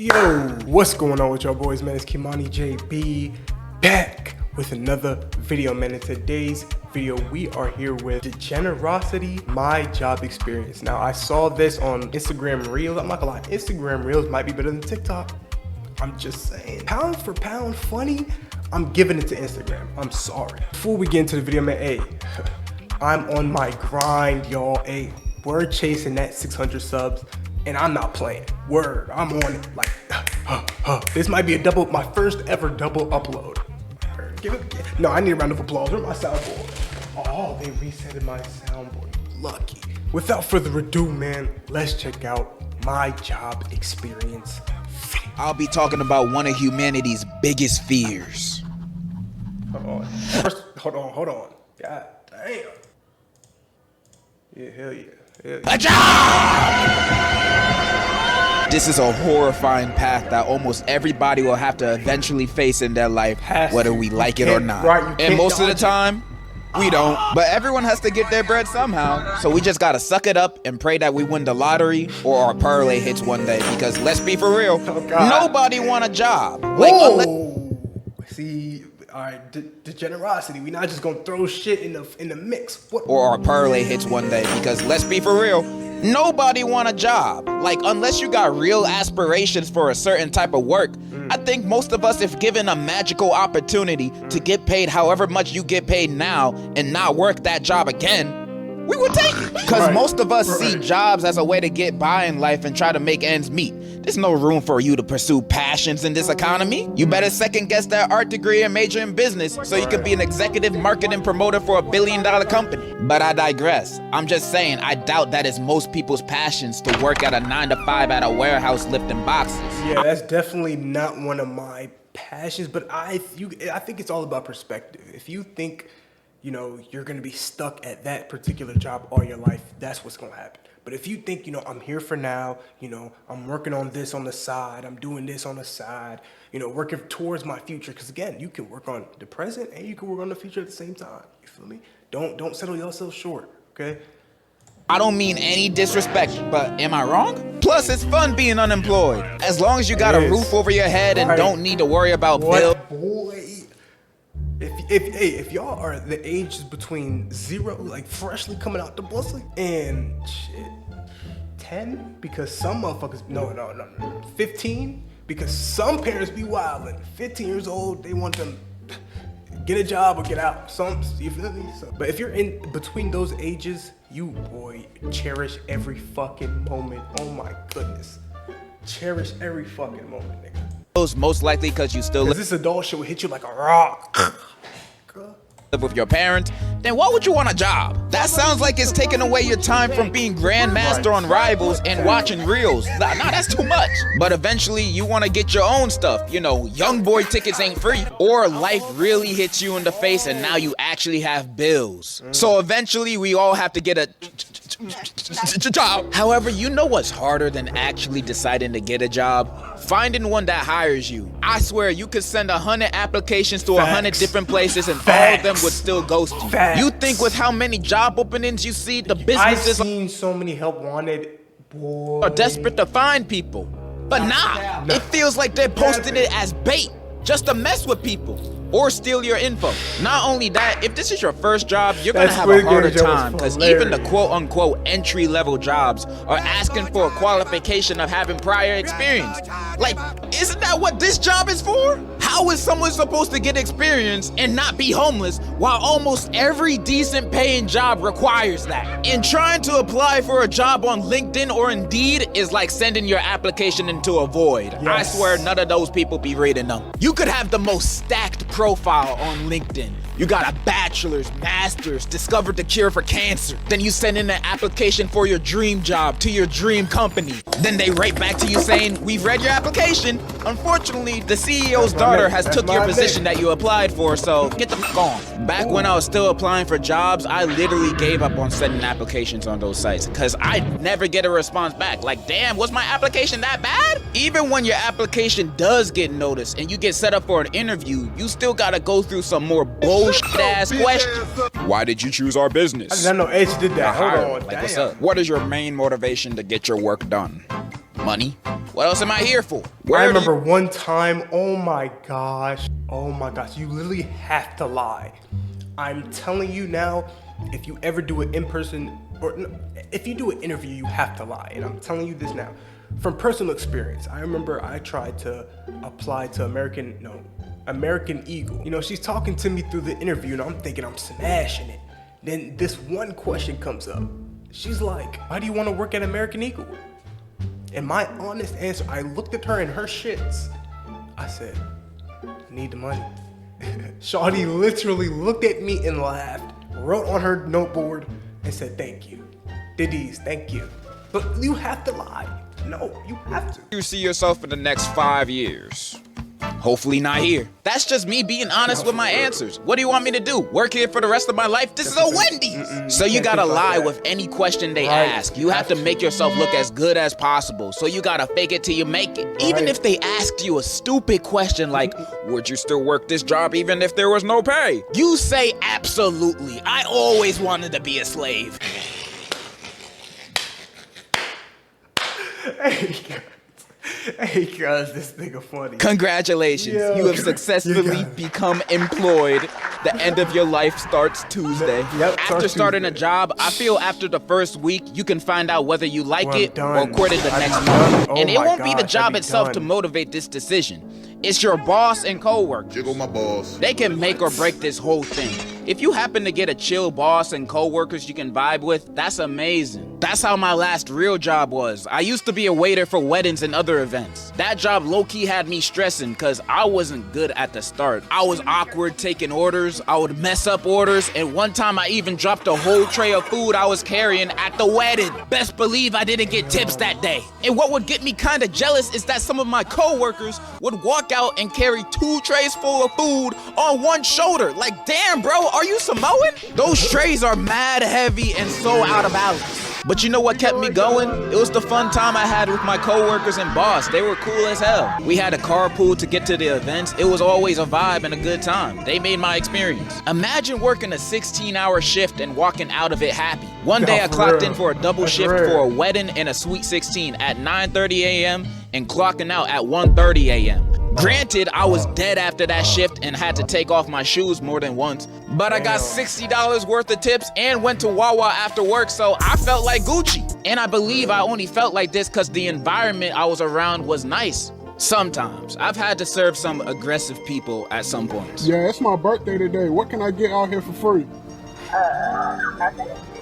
Yo, what's going on with y'all boys, man? It's Kymanijb back with another video, man. In today's video, we are here with the generosity, my job experience. Now, I saw this on Instagram Reels. I'm not gonna lie, Instagram Reels might be better than TikTok. I'm just saying, pound for pound funny, I'm giving it to Instagram. I'm sorry. Before we get into the video, man, hey, I'm on my grind, y'all. Hey, we're chasing that 600 subs. And I'm not playing. Word, I'm on it. Like, this might be my first ever double upload. No, I need a round of applause. Where's my soundboard? Oh, they resetted my soundboard. Lucky. Without further ado, man, let's check out my job experience. I'll be talking about one of humanity's biggest fears. Hold on. First, hold on. God damn. Yeah, hell yeah. A job! This is a horrifying path that almost everybody will have to eventually face in their life, whether we like it or not. And most of the time, we don't. But everyone has to get their bread somehow. So we just gotta suck it up and pray that we win the lottery or our parlay hits one day. Because let's be for real, nobody want a job. See, all right, the generosity. We not just gonna throw shit in the mix. Or our parlay hits one day. Because let's be for real, nobody want a job. Like, unless you got real aspirations for a certain type of work, I think most of us, if given a magical opportunity to get paid however much you get paid now and not work that job again, we would take it. Because most of us see jobs as a way to get by in life and try to make ends meet. There's no room for you to pursue passions in this economy. You better second guess that art degree and major in business so you can be an executive marketing promoter for $1 billion company. But I digress. I'm just saying, I doubt that is most people's passions to work at a 9-to-5 at a warehouse lifting boxes. Yeah, that's definitely not one of my passions, but I think it's all about perspective. If you think, you know, you're gonna be stuck at that particular job all your life, that's what's gonna happen. But if you think, you know, I'm here for now, you know, I'm working on this on the side, I'm doing this on the side, you know, working towards my future. Because again, you can work on the present and you can work on the future at the same time. You feel me? Don't settle yourself short, okay? I don't mean any disrespect, but am I wrong? Plus, it's fun being unemployed. As long as you got a roof over your head and don't need to worry about bills. Boy. If y'all are the ages between 0, like freshly coming out the pussy, and shit, 10, because some motherfuckers, no, 15, because some parents be wildin'. 15 years old, they want them get a job or get out. You feel me? But if you're in between those ages, you, boy, cherish every fucking moment. Oh my goodness. Cherish every fucking moment, nigga. Most likely because you still live. This adult shit will hit you like a rock. Live with your parents, then why would you want a job? That sounds like it's taking away your time from being grandmaster on Rivals and watching reels. Nah, that's too much. But eventually you want to get your own stuff. You know, young boy tickets ain't free. Or life really hits you in the face and now you actually have bills. So eventually we all have to get a job. However, you know what's harder than actually deciding to get a job? Finding one that hires you. I swear you could send 100 applications to 100 different places and all of them would still ghost you. You think with how many job openings you see, the businesses I've seen so many help wanted, boy, are desperate to find people. But nah, it feels like they're posting it as bait, just to mess with people or steal your info. Not only that, if this is your first job, you're gonna have a harder time because even the quote-unquote entry-level jobs are asking for a qualification of having prior experience. Like, isn't that what this job is for? How is someone supposed to get experience and not be homeless while almost every decent paying job requires that? And trying to apply for a job on LinkedIn or Indeed is like sending your application into a void. I swear none of those people be reading them. You could have the most stacked profile on LinkedIn. You got a bachelor's, master's, discovered the cure for cancer. Then you send in an application for your dream job to your dream company. Then they write back to you saying, we've read your application. Unfortunately, the CEO's daughter has took your position that you applied for, so get the f on. Back when I was still applying for jobs, I literally gave up on sending applications on those sites because I'd never get a response back. Like, damn, was my application that bad? Even when your application does get noticed and you get set up for an interview, you still gotta go through some more bullshit ass questions. Why did you choose our business? I didn't know Edge did that. Hold on, like, what's up? What is your main motivation to get your work done? money. What else am I here for? I remember one time, oh my gosh, you literally have to lie. I'm telling you now, if you ever do it in person, or if you do an interview, you have to lie. And I'm telling you this now, from personal experience. I remember I tried to apply to American Eagle. You know, she's talking to me through the interview and I'm thinking I'm smashing it. Then this one question comes up. She's like, why do you want to work at American Eagle? And my honest answer, I looked at her in her shits. I said, I need the money. Shawty literally looked at me and laughed, wrote on her noteboard and said, thank you. Diddy's, thank you. But you have to lie. No, you have to. You see yourself in the next 5 years? Hopefully not here. That's just me being honest with my answers. What do you want me to do? Work here for the rest of my life? This is a Wendy's. So you gotta lie with any question they ask. You have to make yourself look as good as possible. So you gotta fake it till you make it. Even if they asked you a stupid question like, would you still work this job even if there was no pay? You say absolutely. I always wanted to be a slave. Hey guys, this nigga funny. Congratulations, you have successfully become employed. The end of your life starts Tuesday. After starting a job, I feel after the first week, you can find out whether you like it or quit it the next month. And it won't be the job itself to motivate this decision. It's your boss and coworkers. Jiggle my balls. They can make or break this whole thing. If you happen to get a chill boss and coworkers you can vibe with, that's amazing. That's how my last real job was. I used to be a waiter for weddings and other events. That job low-key had me stressing because I wasn't good at the start. I was awkward taking orders, I would mess up orders, and one time I even dropped a whole tray of food I was carrying at the wedding. Best believe I didn't get tips that day. And what would get me kinda jealous is that some of my coworkers would walk out and carry 2 trays full of food on one shoulder. Like, damn bro, are you Samoan? Those trays are mad heavy and so out of balance. But you know what kept me going? It was the fun time I had with my coworkers and boss. They were cool as hell. We had a carpool to get to the events. It was always a vibe and a good time. They made my experience. Imagine working a 16-hour shift and walking out of it happy. One day I clocked in for a double shift for a wedding and a Sweet 16 at 9:30 a.m. and clocking out at 1:30 a.m. Granted, I was dead after that shift and had to take off my shoes more than once, but I got $60 worth of tips and went to Wawa after work, so I felt like Gucci. And I believe I only felt like this because the environment I was around was nice. Sometimes. I've had to serve some aggressive people at some points. Yeah, it's my birthday today. What can I get out here for free?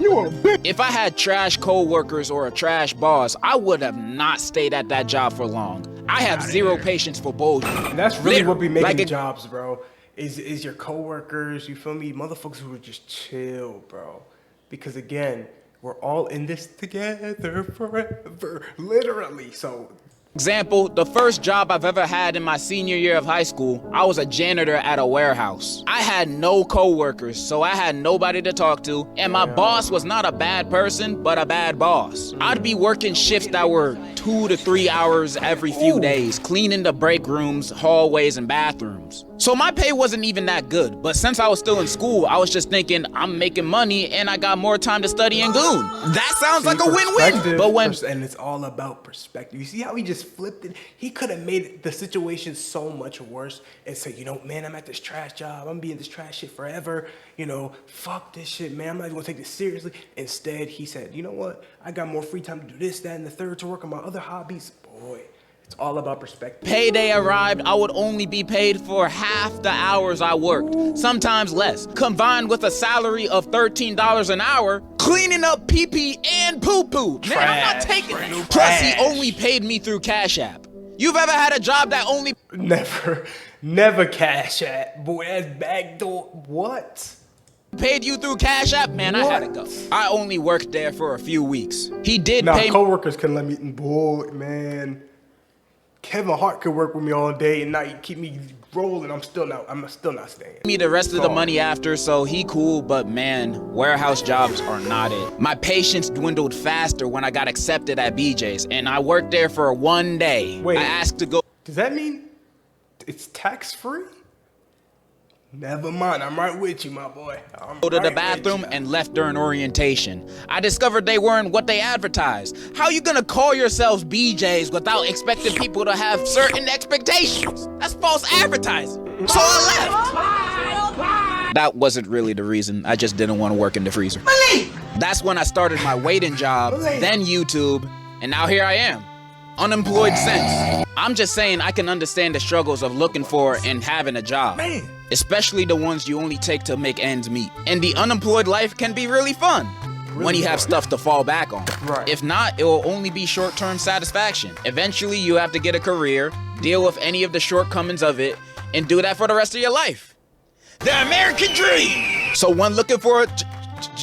You a bitch. If I had trash co-workers or a trash boss, I would have not stayed at that job for long. I have zero patience for bullshit. And that's really what be making jobs, bro. Is your coworkers, you feel me? Motherfuckers who are just chill, bro. Because again, we're all in this together forever, literally. So example, the first job I've ever had in my senior year of high school, I was a janitor at a warehouse. I had no coworkers, so I had nobody to talk to, and my boss was not a bad person, but a bad boss. I'd be working shifts that were 2 to 3 hours every few days, cleaning the break rooms, hallways, and bathrooms. So my pay wasn't even that good, but since I was still in school, I was just thinking, I'm making money and I got more time to study and goon. That sounds like a win-win. But and it's all about perspective. You see how he just flipped it? He could have made the situation so much worse and say, you know, man, I'm at this trash job. I'm being this trash shit forever. You know, fuck this shit, man. I'm not even gonna take this seriously. Instead, he said, you know what? I got more free time to do this, that, and the third to work on my other hobbies. Boy. It's all about perspective. Payday arrived, I would only be paid for half the hours I worked, sometimes less. Combined with a salary of $13 an hour, cleaning up pee-pee and poo-poo. Man, I'm not taking it. Plus, he only paid me through Cash App. You've ever had a job that only... Never Cash App. Boy, that's backdoor. What? Paid you through Cash App? Man, I had to go. I only worked there for a few weeks. He did pay me... coworkers can let me... Boy, man... Kevin Hart could work with me all day and night, keep me rolling. I'm still not staying. Me the rest of the money after, so he cool, but man, warehouse jobs are not it. My patience dwindled faster when I got accepted at BJ's, and I worked there for 1 day. Wait, I asked to go. Does that mean it's tax-free? Never mind, I'm right with you, my boy. Go to the bathroom and left during orientation. I discovered they weren't what they advertised. How you gonna call yourselves BJs without expecting people to have certain expectations? That's false advertising. So I left. That wasn't really the reason. I just didn't want to work in the freezer. That's when I started my waiting job, then YouTube, and now here I am. Unemployed since. I'm just saying I can understand the struggles of looking for and having a job. Especially the ones you only take to make ends meet. And the unemployed life can be really fun when you have stuff to fall back on. Right. If not, it will only be short-term satisfaction. Eventually, you have to get a career, deal with any of the shortcomings of it, and do that for the rest of your life. The American dream! So when looking for a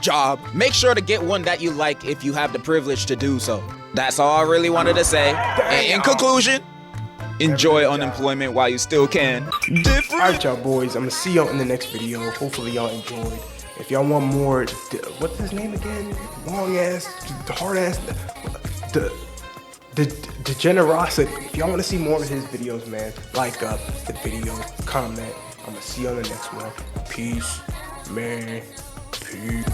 job, make sure to get one that you like if you have the privilege to do so. That's all I really wanted to say. And in conclusion, enjoy unemployment while you still can. Alright, y'all boys, I'm gonna see y'all in the next video. Hopefully y'all enjoyed. If y'all want more, what's his name again? Long ass, hard ass, the generosity. If y'all want to see more of his videos, man, like up the video, comment. I'm gonna see you on the next one. Peace, man. Peace.